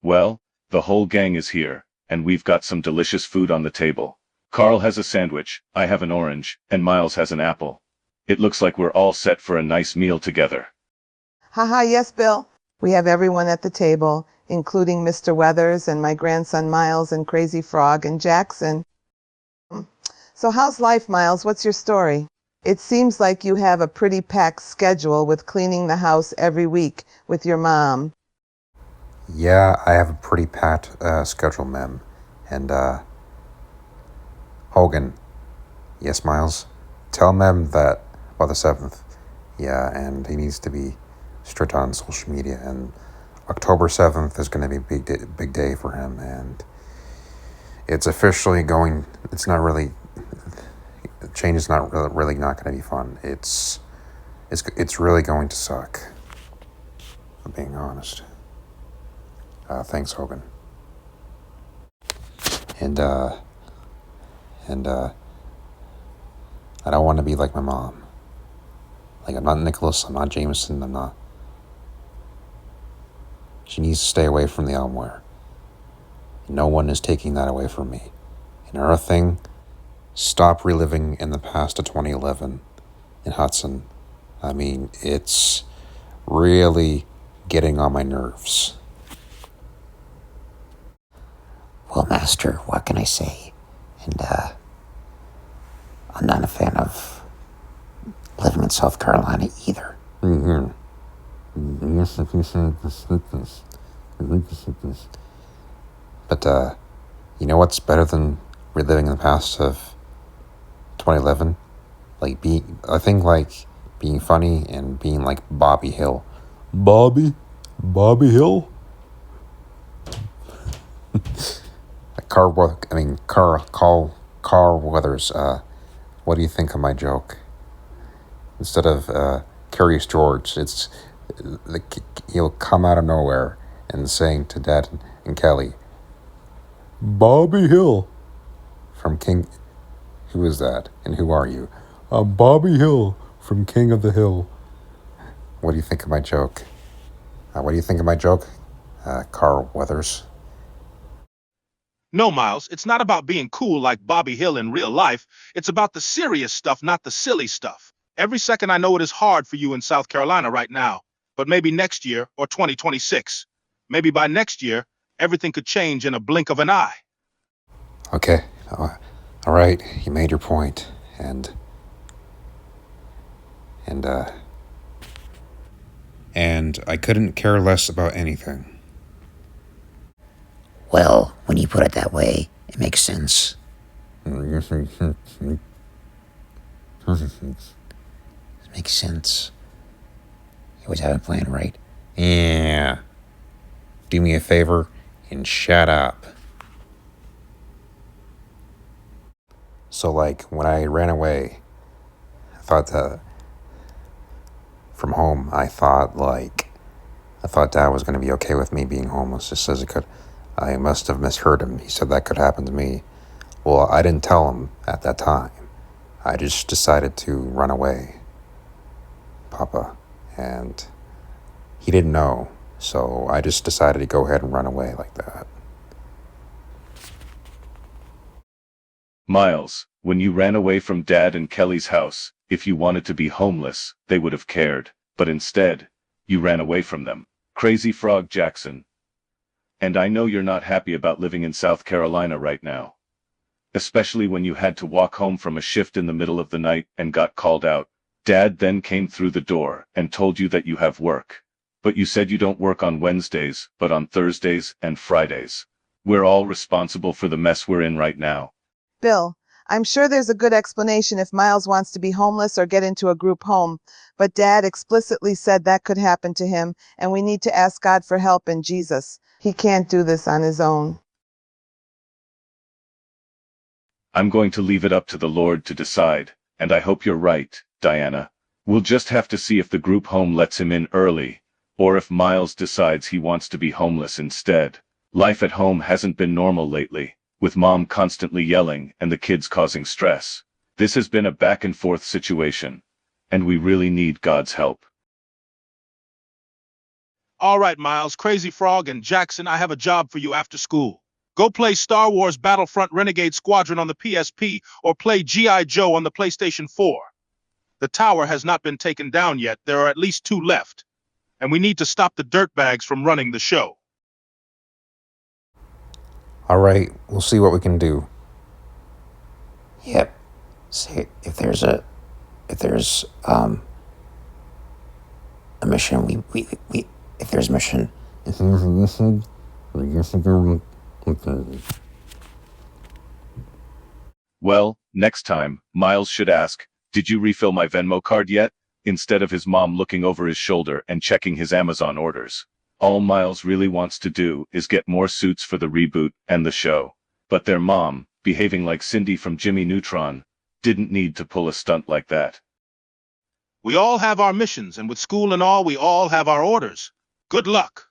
Well, the whole gang is here, and we've got some delicious food on the table. Carl has a sandwich, I have an orange, and Miles has an apple. It looks like we're all set for a nice meal together. Haha, yes, Bill. We have everyone at the table, including Mr. Weathers and my grandson Miles and Crazy Frog and Jackson. So how's life, Miles? What's your story? It seems like you have a pretty packed schedule with cleaning the house every week with your mom. Yeah, I have a pretty packed schedule, ma'am. And, Hogan. Yes, Miles? Tell ma'am that about the 7th. Yeah, and he needs to be strict on social media. And October 7th is going to be a big day for him. And it's officially going, it's not really, change is not really not going to be fun. It's really going to suck, if I'm being honest. Thanks, Hogan. And I don't want to be like my mom. Like, I'm not Nicholas, I'm not Jameson, I'm not. She needs to stay away from the Elmware. No one is taking that away from me. And another thing, stop reliving in the past of 2011 in Hudson. I mean, it's really getting on my nerves. Well, Master, what can I say? And, I'm not a fan of living in South Carolina either. But, you know what's better than reliving the past of 2011? I think being funny and being like Bobby Hill. Bobby Hill? Carl Weathers, what do you think of my joke? Instead of Curious George, he'll come out of nowhere and saying to Dad and Kelly, Bobby Hill from King. Who is that? And who are you? I'm Bobby Hill from King of the Hill. What do you think of my joke? Carl Weathers? No, Miles, it's not about being cool like Bobby Hill in real life. It's about the serious stuff, not the silly stuff. Every second I know it is hard for you in South Carolina right now, but maybe next year or 2026. Maybe by next year, everything could change in a blink of an eye. Okay, all right, you made your point, and I couldn't care less about anything. Well, when you put it that way, it makes sense. It makes sense. You always have a plan, right? Yeah. Do me a favor and shut up. So, when I ran away, from home, I thought Dad was going to be okay with me being homeless just as it could. I must have misheard him. He said that could happen to me. Well, I didn't tell him at that time. I just decided to run away, Papa. And he didn't know. So I just decided to go ahead and run away like that. Miles, when you ran away from Dad and Kelly's house, if you wanted to be homeless, they would have cared, but instead, you ran away from them. Crazy Frog Jackson. And I know you're not happy about living in South Carolina right now. Especially when you had to walk home from a shift in the middle of the night and got called out. Dad then came through the door and told you that you have work. But you said you don't work on Wednesdays, but on Thursdays and Fridays. We're all responsible for the mess we're in right now. Bill, I'm sure there's a good explanation if Miles wants to be homeless or get into a group home, but Dad explicitly said that could happen to him, and we need to ask God for help in Jesus. He can't do this on his own. I'm going to leave it up to the Lord to decide, and I hope you're right, Diana. We'll just have to see if the group home lets him in early, or if Miles decides he wants to be homeless instead. Life at home hasn't been normal lately, with Mom constantly yelling and the kids causing stress. This has been a back-and-forth situation, and we really need God's help. All right, Miles, Crazy Frog, and Jackson, I have a job for you after school. Go play Star Wars Battlefront Renegade Squadron on the PSP or play G.I. Joe on the PlayStation 4. The tower has not been taken down yet. There are at least 2 left. And we need to stop the dirtbags from running the show. All right, we'll see what we can do. Yep. See, if there's a mission, we if there's a mission, Well, next time, Miles should ask, "Did you refill my Venmo card yet?" instead of his mom looking over his shoulder and checking his Amazon orders. All Miles really wants to do is get more suits for the reboot and the show. But their mom, behaving like Cindy from Jimmy Neutron, didn't need to pull a stunt like that. We all have our missions, and with school and all, we all have our orders. Good luck.